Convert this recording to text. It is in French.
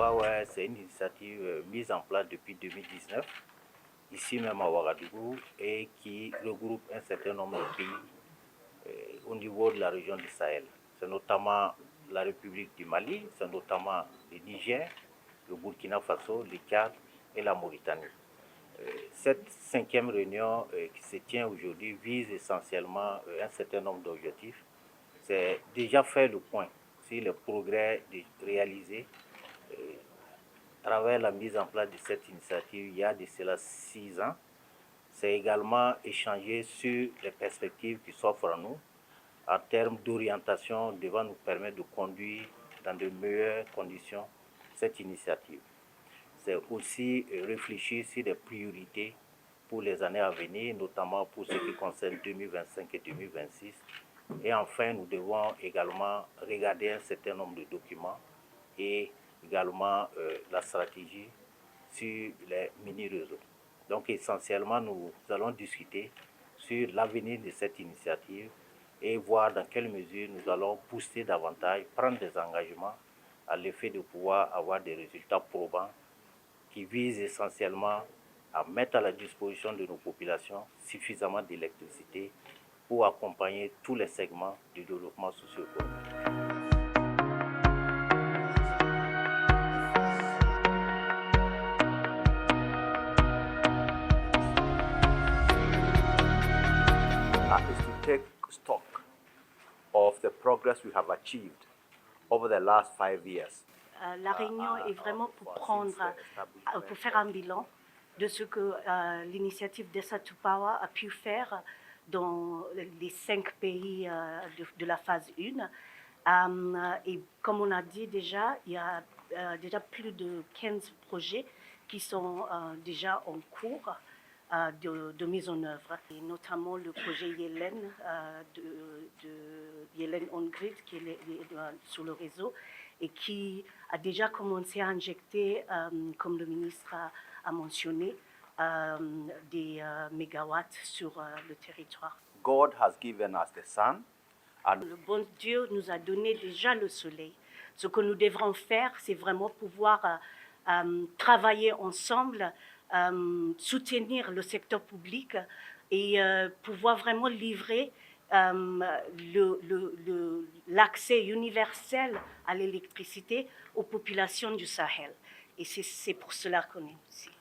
Power, c'est une initiative mise en place depuis 2019, ici même à Ouagadougou, et qui regroupe un certain nombre de pays au niveau de la région du Sahel. C'est notamment la République du Mali, c'est notamment le Niger, le Burkina Faso, le Tchad et la Mauritanie. Cette 5e réunion qui se tient aujourd'hui vise essentiellement un certain nombre d'objectifs. C'est déjà faire le point sur les progrès réalisés à travers la mise en place de cette initiative il y a de cela 6 ans. C'est également échanger sur les perspectives qui s'offrent à nous en termes d'orientation devant nous permettre de conduire dans de meilleures conditions cette initiative. C'est aussi réfléchir sur des priorités pour les années à venir, notamment pour ce qui concerne 2025 et 2026. Et enfin, nous devons également regarder un certain nombre de documents et également la stratégie sur les mini-réseaux. Donc essentiellement, nous allons discuter sur l'avenir de cette initiative et voir dans quelle mesure nous allons booster davantage, prendre des engagements à l'effet de pouvoir avoir des résultats probants qui visent essentiellement à mettre à la disposition de nos populations suffisamment d'électricité pour accompagner tous les segments du développement socio-économique. Is to take stock of the progress we have achieved over the last 5 years. La réunion est vraiment pour faire un bilan de ce que l'initiative d'Essa to Power a pu faire dans les 5 pays de la phase 1. Et comme on a dit déjà, il y a déjà plus de 15 projets qui sont déjà en cours de mise en œuvre, et notamment le projet Yellen, de Yellen On Grid, qui est sur le réseau et qui a déjà commencé à injecter, comme le ministre a mentionné, des mégawatts sur le territoire. God has given us the sun. Le bon Dieu nous a donné déjà le soleil. Ce que nous devrons faire, c'est vraiment pouvoir travailler ensemble, soutenir le secteur public et pouvoir vraiment livrer l'accès universel à l'électricité aux populations du Sahel. Et c'est pour cela qu'on est ici.